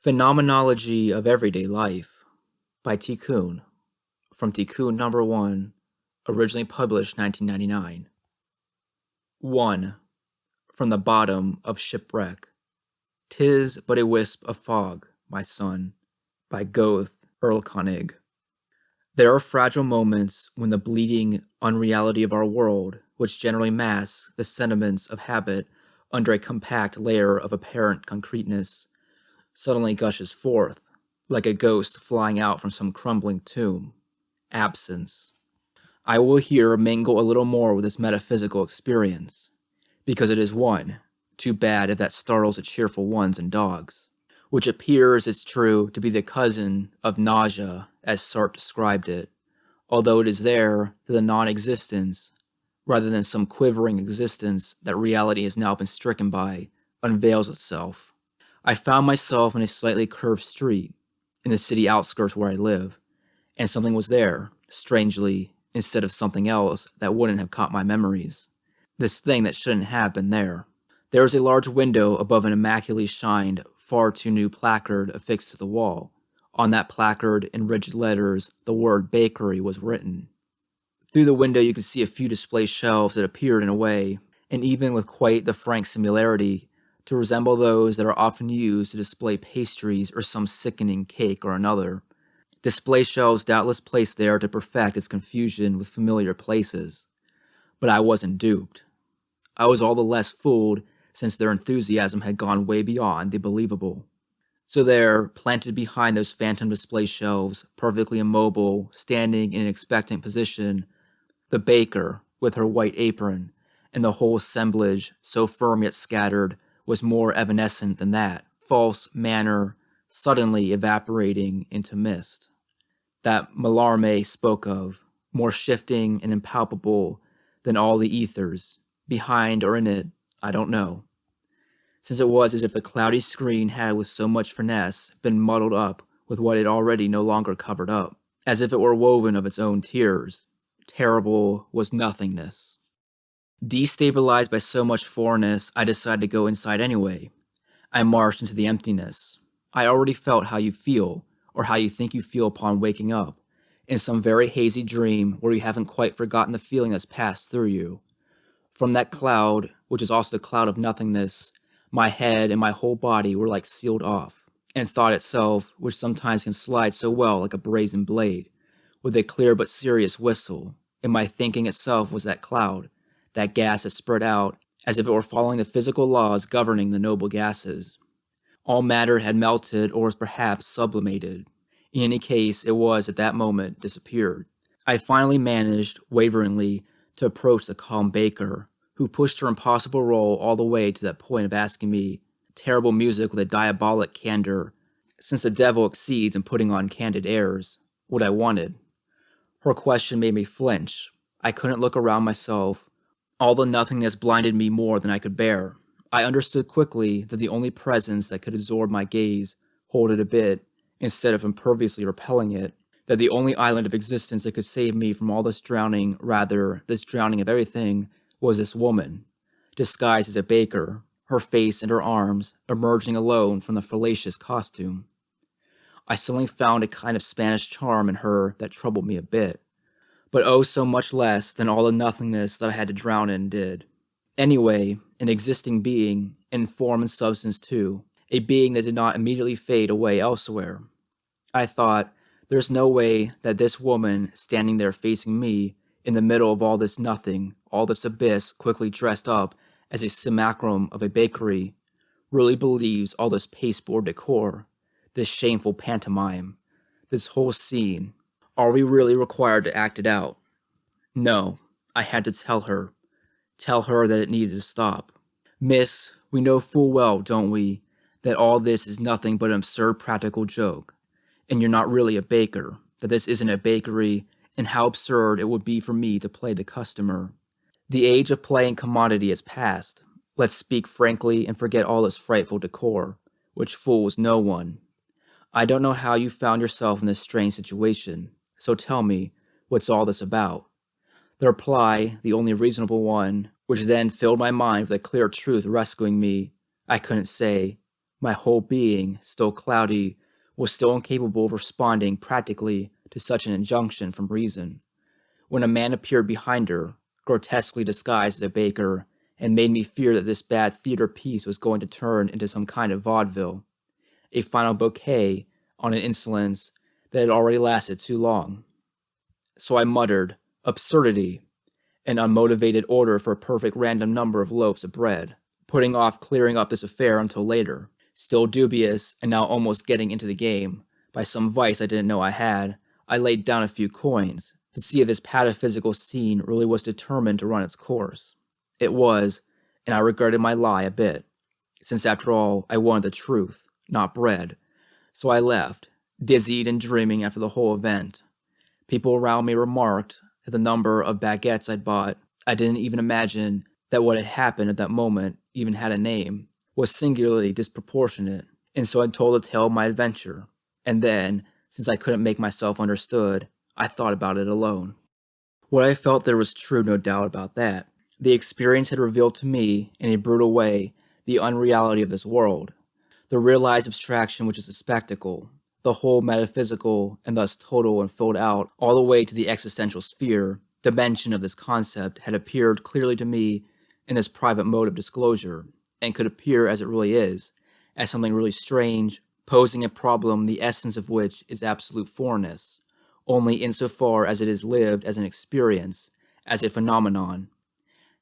Phenomenology of Everyday Life by Tiqqun, from Tiqqun number 1, originally published 1999. 1. From the bottom of shipwreck. 'Tis but a wisp of fog, my son, by Goethe Erlkönig. There are fragile moments when the bleeding unreality of our world, which generally masks the sentiments of habit under a compact layer of apparent concreteness, suddenly gushes forth, like a ghost flying out from some crumbling tomb. Absence. I will here mingle a little more with this metaphysical experience, because it is one, too bad if that startles the cheerful ones and dogs, which appears, it's true, to be the cousin of nausea, as Sartre described it, although it is there to the non-existence, rather than some quivering existence that reality has now been stricken by, unveils itself. I found myself in a slightly curved street, in the city outskirts where I live, and something was there, strangely, instead of something else that wouldn't have caught my memories. This thing that shouldn't have been there. There was a large window above an immaculately shined, far too new placard affixed to the wall. On that placard, in rigid letters, the word bakery was written. Through the window you could see a few display shelves that appeared in a way, and even with quite the frank similarity, to resemble those that are often used to display pastries or some sickening cake or another. Display shelves doubtless placed there to perfect its confusion with familiar places. But I wasn't duped. I was all the less fooled since their enthusiasm had gone way beyond the believable. So there, planted behind those phantom display shelves, perfectly immobile, standing in an expectant position, the baker, with her white apron, and the whole assemblage, so firm yet scattered, was more evanescent than that, false manner suddenly evaporating into mist that Mallarmé spoke of, more shifting and impalpable than all the ethers, behind or in it, I don't know. Since it was as if the cloudy screen had with so much finesse been muddled up with what it already no longer covered up, as if it were woven of its own tears. Terrible was nothingness. Destabilized by so much foreignness, I decided to go inside anyway. I marched into the emptiness. I already felt how you feel, or how you think you feel upon waking up, in some very hazy dream where you haven't quite forgotten the feeling that's passed through you. From that cloud, which is also the cloud of nothingness, my head and my whole body were like sealed off, and thought itself, which sometimes can slide so well like a brazen blade, with a clear but serious whistle, and my thinking itself was that cloud, that gas that spread out as if it were following the physical laws governing the noble gases. All matter had melted or was perhaps sublimated. In any case, it was at that moment disappeared. I finally managed, waveringly, to approach the calm baker, who pushed her impossible role all the way to that point of asking me, terrible music with a diabolic candor, since the devil exceeds in putting on candid airs, what I wanted. Her question made me flinch. I couldn't look around myself. All the nothingness blinded me more than I could bear. I understood quickly that the only presence that could absorb my gaze, hold it a bit, instead of imperviously repelling it, that the only island of existence that could save me from all this drowning, rather, this drowning of everything, was this woman, disguised as a baker, her face and her arms emerging alone from the fallacious costume. I suddenly found a kind of Spanish charm in her that troubled me a bit, but oh so much less than all the nothingness that I had to drown in did. Anyway, an existing being, in form and substance too, a being that did not immediately fade away elsewhere. I thought, there's no way that this woman, standing there facing me, in the middle of all this nothing, all this abyss quickly dressed up as a simulacrum of a bakery, really believes all this pasteboard decor, this shameful pantomime, this whole scene. Are we really required to act it out? No, I had to tell her that it needed to stop. Miss, we know full well, don't we, that all this is nothing but an absurd practical joke, and you're not really a baker, that this isn't a bakery, and how absurd it would be for me to play the customer. The age of playing commodity has passed. Let's speak frankly and forget all this frightful decor, which fools no one. I don't know how you found yourself in this strange situation, so tell me, what's all this about? The reply, the only reasonable one, which then filled my mind with a clear truth rescuing me, I couldn't say. My whole being, still cloudy, was still incapable of responding practically to such an injunction from reason, when a man appeared behind her, grotesquely disguised as a baker, and made me fear that this bad theater piece was going to turn into some kind of vaudeville, a final bouquet on an insolence that had already lasted too long. So I muttered, absurdity, an unmotivated order for a perfect random number of loaves of bread, putting off clearing up this affair until later. Still dubious, and now almost getting into the game, by some vice I didn't know I had, I laid down a few coins, to see if this pataphysical scene really was determined to run its course. It was, and I regretted my lie a bit, since after all I wanted the truth, not bread. So I left, dizzied and dreaming after the whole event. People around me remarked that the number of baguettes I'd bought, I didn't even imagine that what had happened at that moment even had a name, was singularly disproportionate, and so I told the tale of my adventure, and then, since I couldn't make myself understood, I thought about it alone. What I felt there was true, no doubt about that. The experience had revealed to me, in a brutal way, the unreality of this world, the realized abstraction which is a spectacle, the whole metaphysical and thus total and filled out all the way to the existential sphere, dimension of this concept had appeared clearly to me in this private mode of disclosure, and could appear as it really is, as something really strange, posing a problem the essence of which is absolute foreignness, only insofar as it is lived as an experience, as a phenomenon.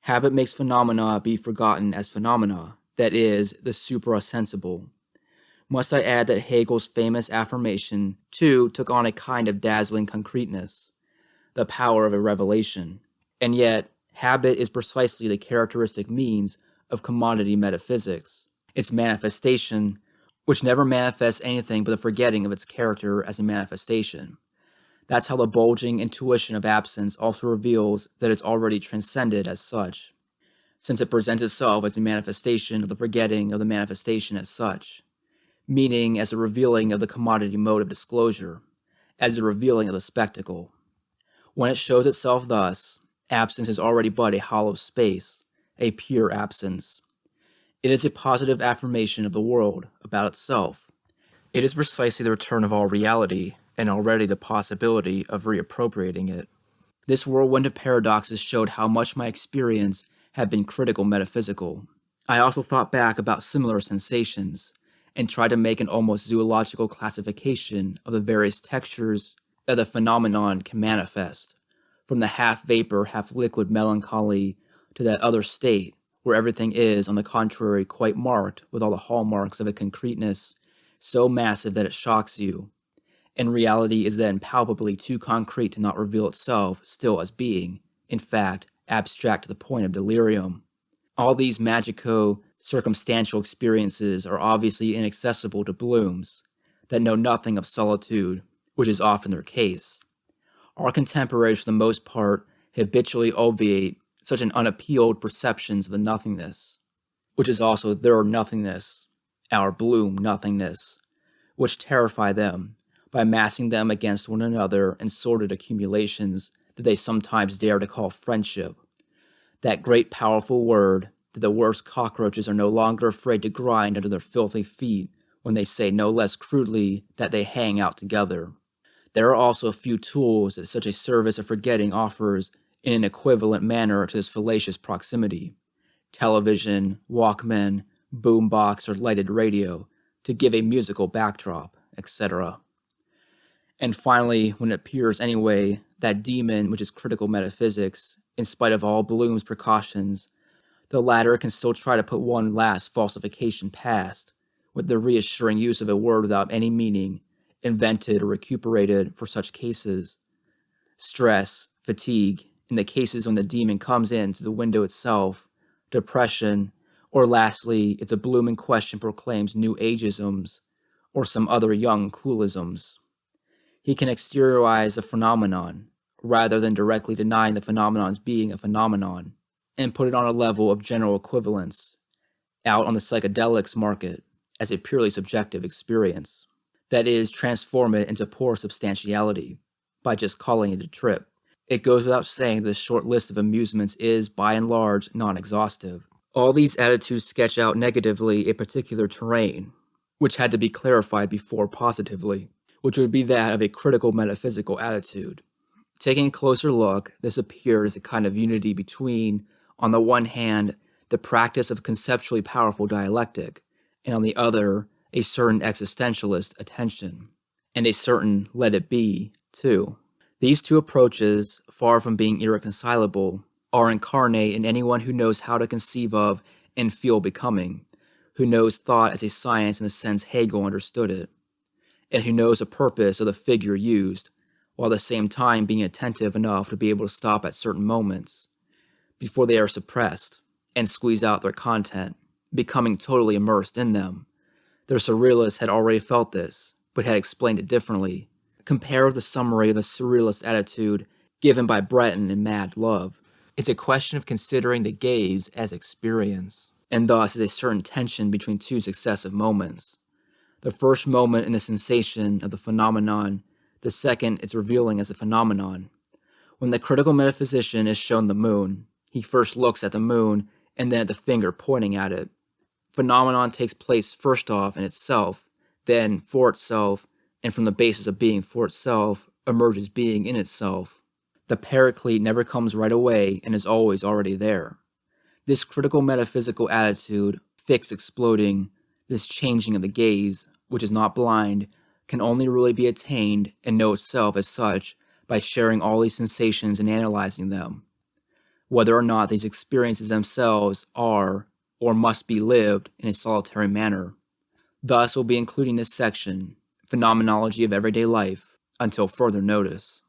Habit makes phenomena be forgotten as phenomena, that is, the supra-sensible. Must I add that Hegel's famous affirmation, too, took on a kind of dazzling concreteness, the power of a revelation, and yet habit is precisely the characteristic means of commodity metaphysics, its manifestation, which never manifests anything but the forgetting of its character as a manifestation. That's how the bulging intuition of absence also reveals that it's already transcended as such, since it presents itself as a manifestation of the forgetting of the manifestation as such, meaning as a revealing of the commodity mode of disclosure, as the revealing of the spectacle. When it shows itself thus, absence is already but a hollow space, a pure absence. It is a positive affirmation of the world about itself. It is precisely the return of all reality, and already the possibility of reappropriating it. This whirlwind of paradoxes showed how much my experience had been critical metaphysical. I also thought back about similar sensations, and tried to make an almost zoological classification of the various textures that the phenomenon can manifest, from the half-vapor, half-liquid melancholy to that other state, where everything is, on the contrary, quite marked with all the hallmarks of a concreteness so massive that it shocks you, and reality is then palpably too concrete to not reveal itself still as being, in fact, abstract to the point of delirium. All these magico-circumstantial experiences are obviously inaccessible to blooms that know nothing of solitude, which is often their case. Our contemporaries, for the most part, habitually obviate such an unappealed perceptions of the nothingness, which is also their nothingness, our bloom nothingness, which terrify them, by massing them against one another in sordid accumulations that they sometimes dare to call friendship. That great powerful word that the worst cockroaches are no longer afraid to grind under their filthy feet when they say no less crudely that they hang out together. There are also a few tools that such a service of forgetting offers in an equivalent manner to this fallacious proximity: television, Walkman, boombox, or lighted radio, to give a musical backdrop, etc. And finally, when it appears anyway, that demon which is critical metaphysics, in spite of all Bloom's precautions, the latter can still try to put one last falsification past, with the reassuring use of a word without any meaning, invented or recuperated for such cases: stress, fatigue, in the cases when the demon comes in through the window itself, depression, or lastly, if the Bloom in question proclaims new ageisms, or some other young coolisms. He can exteriorize the phenomenon, rather than directly denying the phenomenon's being a phenomenon, and put it on a level of general equivalence, out on the psychedelics market, as a purely subjective experience. That is, transform it into poor substantiality, by just calling it a trip. It goes without saying that this short list of amusements is, by and large, non-exhaustive. All these attitudes sketch out negatively a particular terrain, which had to be clarified before positively, which would be that of a critical metaphysical attitude. Taking a closer look, this appears a kind of unity between, on the one hand, the practice of conceptually powerful dialectic, and on the other, a certain existentialist attention, and a certain let it be, too. These two approaches, far from being irreconcilable, are incarnate in anyone who knows how to conceive of and feel becoming, who knows thought as a science in the sense Hegel understood it, and who knows the purpose of the figure used, while at the same time being attentive enough to be able to stop at certain moments, before they are suppressed, and squeeze out their content, becoming totally immersed in them. The surrealists had already felt this, but had explained it differently. Compare with the summary of the surrealist attitude given by Breton in Mad Love. It's a question of considering the gaze as experience, and thus as a certain tension between two successive moments. The first moment in the sensation of the phenomenon, the second its revealing as a phenomenon. When the critical metaphysician is shown the moon, he first looks at the moon and then at the finger pointing at it. Phenomenon takes place first off in itself, then for itself, and from the basis of being for itself emerges being in itself. The paraclete never comes right away and is always already there. This critical metaphysical attitude, fixed exploding, this changing of the gaze, which is not blind, can only really be attained and know itself as such by sharing all these sensations and analyzing them, whether or not these experiences themselves are or must be lived in a solitary manner. Thus we'll be including this section, Phenomenology of Everyday Life, until further notice.